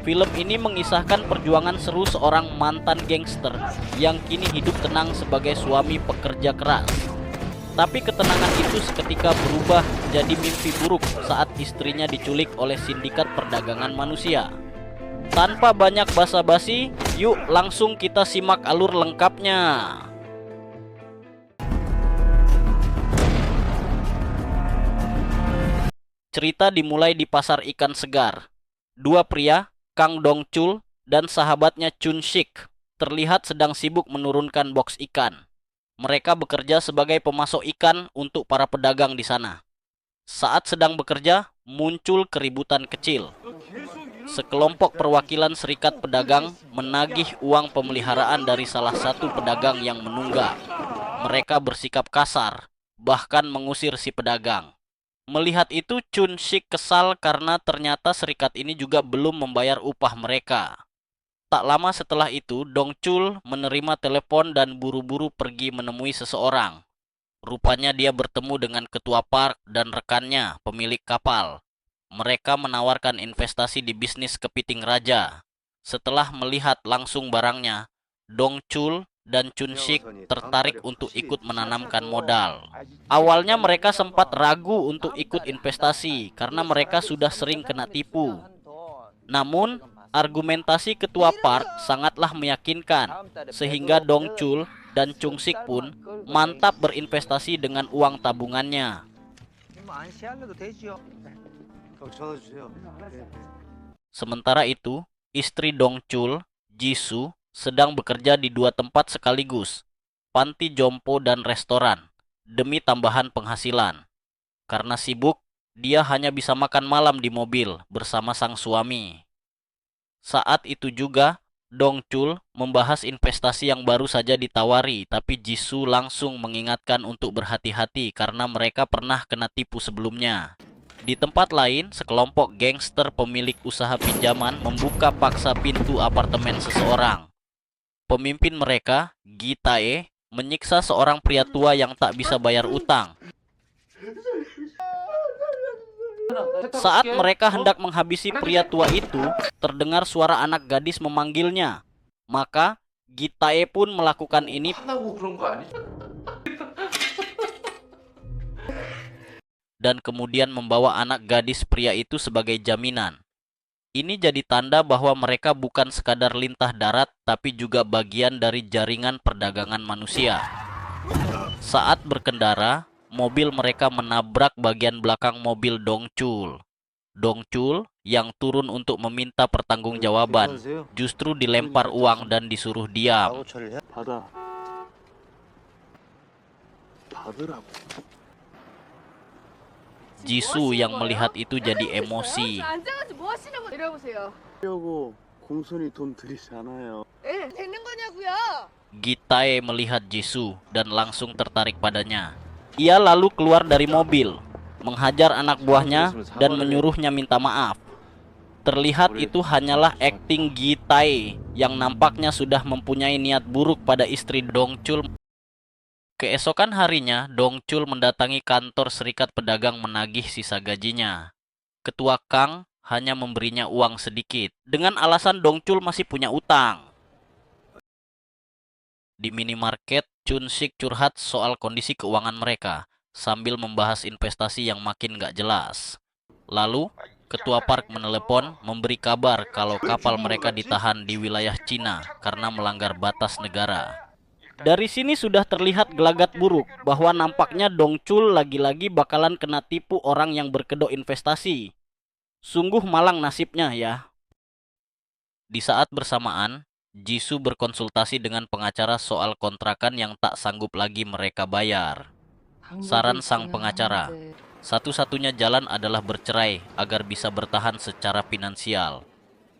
Film ini mengisahkan perjuangan seru seorang mantan gangster yang kini hidup tenang sebagai suami pekerja keras. Tapi ketenangan itu seketika berubah jadi mimpi buruk saat istrinya diculik oleh sindikat perdagangan manusia. Tanpa banyak basa-basi, yuk langsung kita simak alur lengkapnya. Cerita dimulai di pasar ikan segar. Dua pria, Kang Dong-chul dan sahabatnya Chun-sik, terlihat sedang sibuk menurunkan boks ikan. Mereka bekerja sebagai pemasok ikan untuk para pedagang di sana. Saat sedang bekerja, muncul keributan kecil. Sekelompok perwakilan serikat pedagang menagih uang pemeliharaan dari salah satu pedagang yang menunggak. Mereka bersikap kasar, bahkan mengusir si pedagang. Melihat itu, Chun-sik kesal karena ternyata serikat ini juga belum membayar upah mereka. Tak lama setelah itu, Dong-chul menerima telepon dan buru-buru pergi menemui seseorang. Rupanya dia bertemu dengan ketua park dan rekannya, pemilik kapal. Mereka menawarkan investasi di bisnis kepiting raja. Setelah melihat langsung barangnya, Dong-chul dan Chun-sik tertarik untuk ikut menanamkan modal. Awalnya mereka sempat ragu untuk ikut investasi karena mereka sudah sering kena tipu. Namun, argumentasi ketua park sangatlah meyakinkan, sehingga Dong-chul dan Chung-sik pun mantap berinvestasi dengan uang tabungannya. Sementara itu, istri Dong-chul, Jisoo, sedang bekerja di dua tempat sekaligus, panti jompo dan restoran, demi tambahan penghasilan. Karena sibuk, dia hanya bisa makan malam di mobil bersama sang suami. Saat itu juga, Dong-chul membahas investasi yang baru saja ditawari, tapi Jisoo langsung mengingatkan untuk berhati-hati karena mereka pernah kena tipu sebelumnya. Di tempat lain, sekelompok gangster pemilik usaha pinjaman membuka paksa pintu apartemen seseorang. Pemimpin mereka, Gi-tae, menyiksa seorang pria tua yang tak bisa bayar utang. Saat mereka hendak menghabisi pria tua itu, terdengar suara anak gadis memanggilnya. Maka, Gi-tae pun melakukan ini dan kemudian membawa anak gadis pria itu sebagai jaminan. Ini jadi tanda bahwa mereka bukan sekadar lintah darat, tapi juga bagian dari jaringan perdagangan manusia. Saat berkendara, mobil mereka menabrak bagian belakang mobil Dong-chul. Dong-chul yang turun untuk meminta pertanggungjawaban, justru dilempar uang dan disuruh diam. Jisoo yang melihat itu jadi emosi. Gi-tae melihat Jisoo dan langsung tertarik padanya. Ia lalu keluar dari mobil, menghajar anak buahnya dan menyuruhnya minta maaf. Terlihat itu hanyalah akting Gi-tae yang nampaknya sudah mempunyai niat buruk pada istri Dong-chul. Keesokan harinya, Dong-chul mendatangi kantor serikat pedagang menagih sisa gajinya. Ketua Kang hanya memberinya uang sedikit, dengan alasan Dong-chul masih punya utang. Di minimarket, Chun-sik curhat soal kondisi keuangan mereka, sambil membahas investasi yang makin gak jelas. Lalu, ketua park menelepon memberi kabar kalau kapal mereka ditahan di wilayah Cina karena melanggar batas negara. Dari sini sudah terlihat gelagat buruk bahwa nampaknya Dong-chul lagi-lagi bakalan kena tipu orang yang berkedok investasi. Sungguh malang nasibnya ya. Di saat bersamaan, Jisoo berkonsultasi dengan pengacara soal kontrakan yang tak sanggup lagi mereka bayar. Saran sang pengacara, satu-satunya jalan adalah bercerai agar bisa bertahan secara finansial.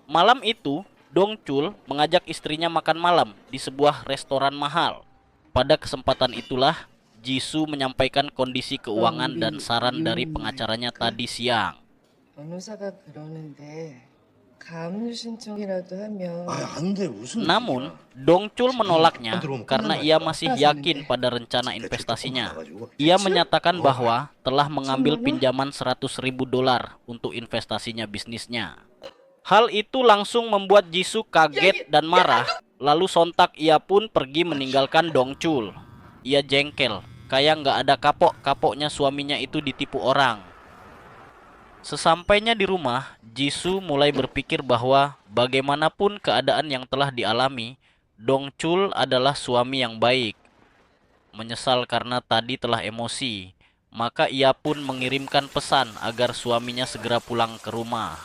Malam itu, Dong-chul mengajak istrinya makan malam di sebuah restoran mahal. Pada kesempatan itulah, Jisoo menyampaikan kondisi keuangan dan saran dari pengacaranya tadi siang. Namun, Dong-chul menolaknya karena ia masih yakin pada rencana investasinya. Ia menyatakan bahwa telah mengambil pinjaman $100.000 untuk investasinya bisnisnya. Hal itu langsung membuat Jisoo kaget dan marah. Lalu sontak ia pun pergi meninggalkan Dongchul. Ia jengkel, kayak nggak ada kapok-kapoknya suaminya itu ditipu orang. Sesampainya di rumah, Jisoo mulai berpikir bahwa bagaimanapun keadaan yang telah dialami, Dongchul adalah suami yang baik. Menyesal karena tadi telah emosi, maka ia pun mengirimkan pesan agar suaminya segera pulang ke rumah.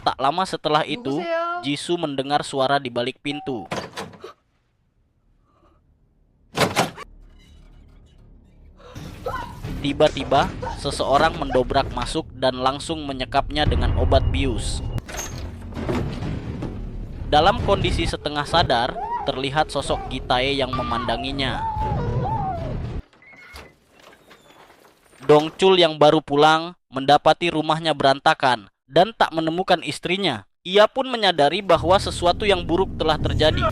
Tak lama setelah itu, Jisoo mendengar suara di balik pintu. Tiba-tiba, seseorang mendobrak masuk dan langsung menyekapnya dengan obat bius. Dalam kondisi setengah sadar, terlihat sosok Gitae yang memandanginya. Dongchul yang baru pulang mendapati rumahnya berantakan dan tak menemukan istrinya. Ia pun menyadari bahwa sesuatu yang buruk telah terjadi.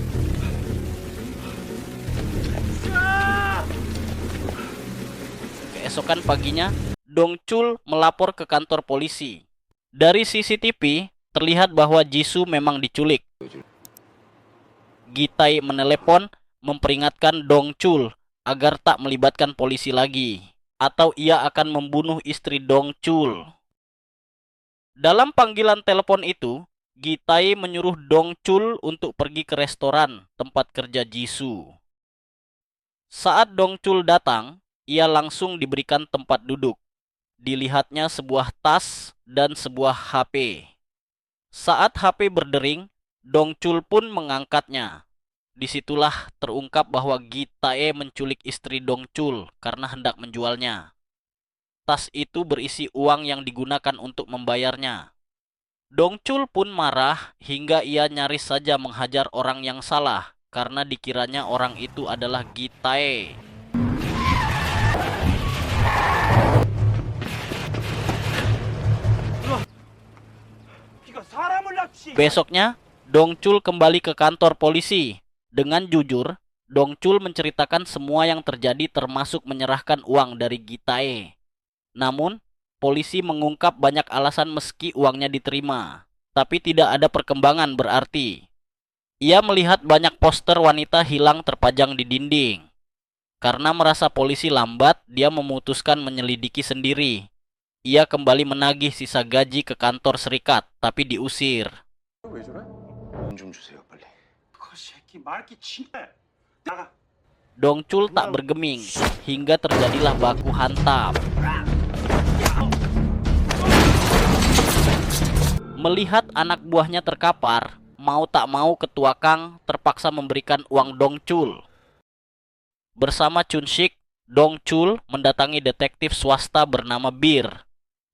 Keesokan paginya, Dongchul melapor ke kantor polisi. Dari CCTV, terlihat bahwa Jisoo memang diculik. Gitae menelepon memperingatkan Dongchul agar tak melibatkan polisi lagi, atau ia akan membunuh istri Dongchul. Dalam panggilan telepon itu, Gitae menyuruh Dongchul untuk pergi ke restoran tempat kerja Jisoo. Saat Dongchul datang, ia langsung diberikan tempat duduk. Dilihatnya sebuah tas dan sebuah HP. Saat HP berdering, Dongchul pun mengangkatnya. Disitulah terungkap bahwa Gitae menculik istri Dongchul karena hendak menjualnya. Tas itu berisi uang yang digunakan untuk membayarnya. Dongchul pun marah hingga ia nyaris saja menghajar orang yang salah karena dikiranya orang itu adalah Gitae. Besoknya, Dongchul kembali ke kantor polisi. Dengan jujur, Dongchul menceritakan semua yang terjadi termasuk menyerahkan uang dari Gitae. Namun, polisi mengungkap banyak alasan meski uangnya diterima. Tapi tidak ada perkembangan berarti. Ia melihat banyak poster wanita hilang terpajang di dinding. Karena merasa polisi lambat, dia memutuskan menyelidiki sendiri. Ia kembali menagih sisa gaji ke kantor serikat, tapi diusir. Dongchul tak bergeming, hingga terjadilah baku hantam. Melihat anak buahnya terkapar, mau tak mau ketua Kang terpaksa memberikan uang Dongchul. Bersama Chun-sik, Dongchul mendatangi detektif swasta bernama Bir.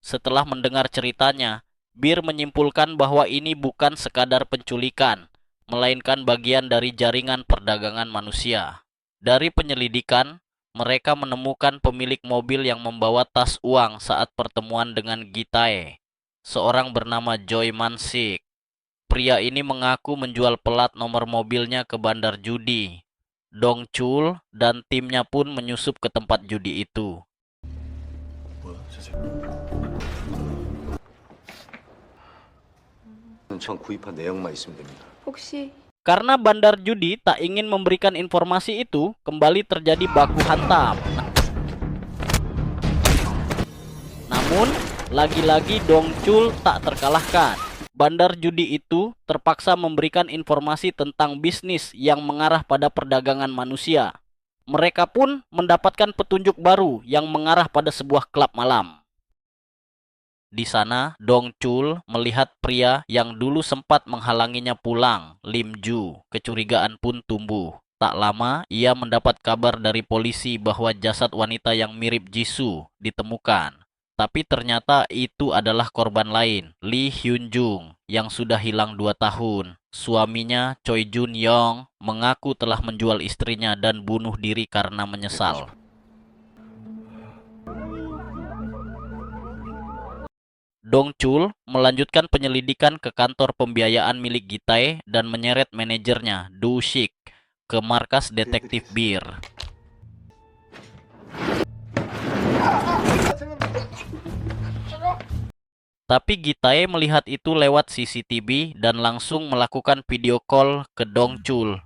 Setelah mendengar ceritanya, Bir menyimpulkan bahwa ini bukan sekadar penculikan, melainkan bagian dari jaringan perdagangan manusia. Dari penyelidikan, mereka menemukan pemilik mobil yang membawa tas uang saat pertemuan dengan Gitae, seorang bernama Joy Man-sik. Pria ini mengaku menjual pelat nomor mobilnya ke bandar judi. Dongchul dan timnya pun menyusup ke tempat judi itu. Karena bandar judi tak ingin memberikan informasi itu, kembali terjadi baku hantam. Namun, lagi-lagi Dongchul tak terkalahkan. Bandar judi itu terpaksa memberikan informasi tentang bisnis yang mengarah pada perdagangan manusia. Mereka pun mendapatkan petunjuk baru yang mengarah pada sebuah klub malam. Di sana, Dongchul melihat pria yang dulu sempat menghalanginya pulang, Lim Ju. Kecurigaan pun tumbuh. Tak lama, ia mendapat kabar dari polisi bahwa jasad wanita yang mirip Jisoo ditemukan. Tapi ternyata itu adalah korban lain, Lee Hyun Jung, yang sudah hilang 2 tahun. Suaminya, Choi Jun Yong, mengaku telah menjual istrinya dan bunuh diri karena menyesal. Dongchul melanjutkan penyelidikan ke kantor pembiayaan milik Gitae dan menyeret manajernya, Do Sik, ke markas detektif Bir. Tapi Gitae melihat itu lewat CCTV dan langsung melakukan video call ke Dongchul.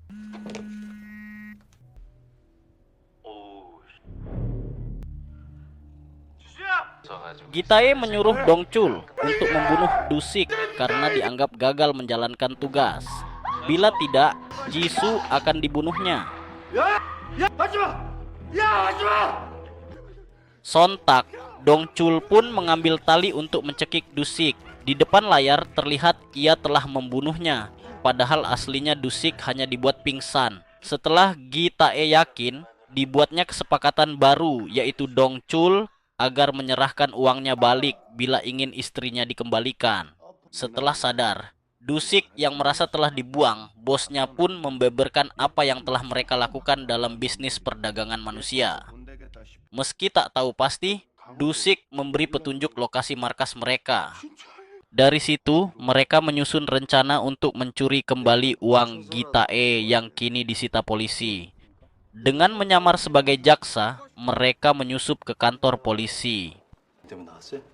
Gitae menyuruh Dongchul untuk membunuh Dusik karena dianggap gagal menjalankan tugas. Bila tidak, Jisoo akan dibunuhnya. Sontak, Dongchul pun mengambil tali untuk mencekik Dusik. Di depan layar terlihat ia telah membunuhnya, padahal aslinya Dusik hanya dibuat pingsan. Setelah Gitae yakin, dibuatnya kesepakatan baru, yaitu Dongchul agar menyerahkan uangnya balik bila ingin istrinya dikembalikan. Setelah sadar, Dusik yang merasa telah dibuang, bosnya pun membeberkan apa yang telah mereka lakukan dalam bisnis perdagangan manusia. Meski tak tahu pasti, Dusik memberi petunjuk lokasi markas mereka. Dari situ, mereka menyusun rencana untuk mencuri kembali uang Gitae yang kini disita polisi. Dengan menyamar sebagai jaksa, mereka menyusup ke kantor polisi. 때문에 나왔어요?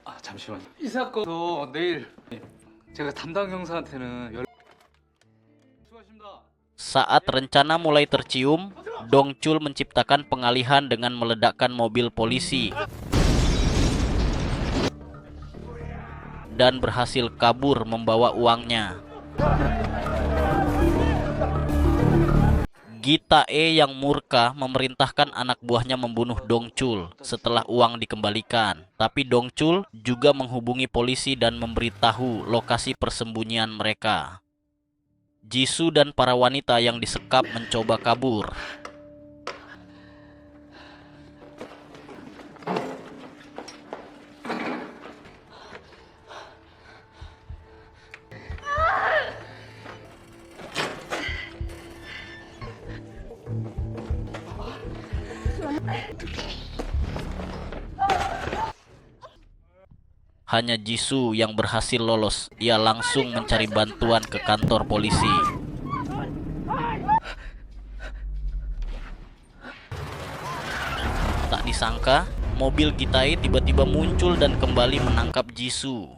아 잠시만요. 이 사건도 내일 제가 담당 형사한테는 수고하십니다. Saat rencana mulai tercium, Dongchul menciptakan pengalihan dengan meledakkan mobil polisi dan berhasil kabur membawa uangnya. Gitae yang murka memerintahkan anak buahnya membunuh Dongchul setelah uang dikembalikan. Tapi Dongchul juga menghubungi polisi dan memberitahu lokasi persembunyian mereka. Jisoo dan para wanita yang disekap mencoba kabur. Hanya Jisoo yang berhasil lolos. Ia langsung mencari bantuan ke kantor polisi. Tak disangka, mobil Gitae tiba-tiba muncul dan kembali menangkap Jisoo.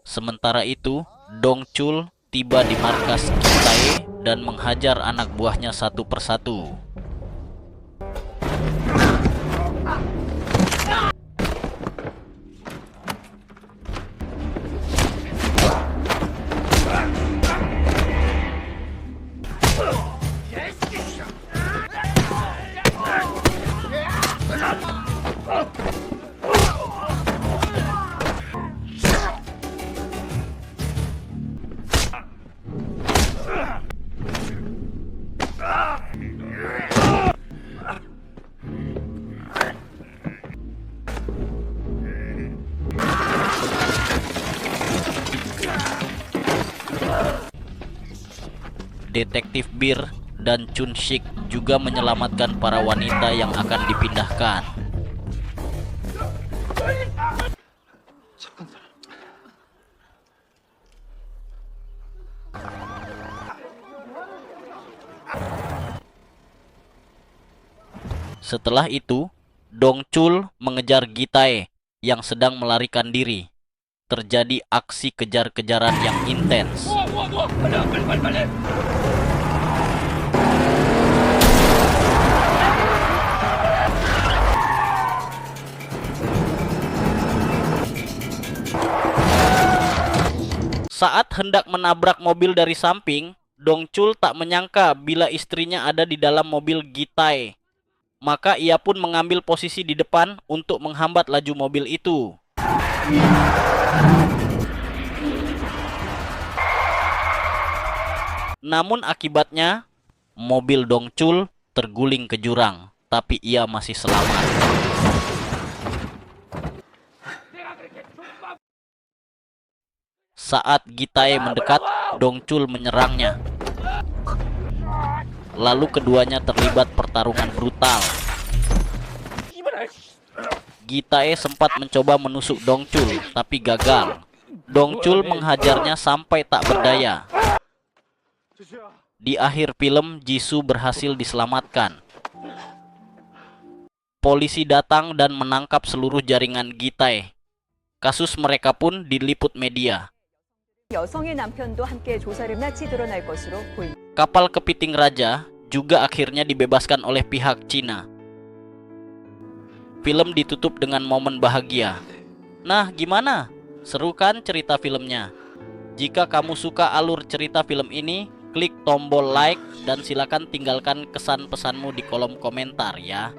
Sementara itu, Dongchul tiba di markas Gitae dan menghajar anak buahnya satu persatu. Detektif Bir dan Chun Shik juga menyelamatkan para wanita yang akan dipindahkan. Setelah itu, Dongchul mengejar Gitae yang sedang melarikan diri. Terjadi aksi kejar-kejaran yang intens. Saat hendak menabrak mobil dari samping, Dongchul tak menyangka bila istrinya ada di dalam mobil Gitae. Maka ia pun mengambil posisi di depan untuk menghambat laju mobil itu. Namun akibatnya, mobil Dongchul terguling ke jurang, tapi ia masih selamat. Saat Gitae mendekat, Dongchul menyerangnya. Lalu keduanya terlibat pertarungan brutal. Gitae sempat mencoba menusuk Dongchul, tapi gagal. Dongchul menghajarnya sampai tak berdaya. Di akhir film, Jisoo berhasil diselamatkan. Polisi datang dan menangkap seluruh jaringan Gitae. Kasus mereka pun diliput media. 여성의 남편도 함께 조사를 마치 드러날 것으로 보입니다. Kapal kepiting raja juga akhirnya dibebaskan oleh pihak Cina. Film ditutup dengan momen bahagia. Nah, gimana? Seru kan cerita filmnya? Jika kamu suka alur cerita film ini, klik tombol like dan silakan tinggalkan kesan pesanmu di kolom komentar ya.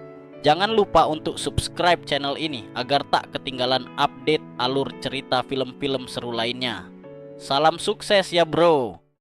Jangan lupa untuk subscribe channel ini agar tak ketinggalan update alur cerita film-film seru lainnya. Salam sukses ya bro.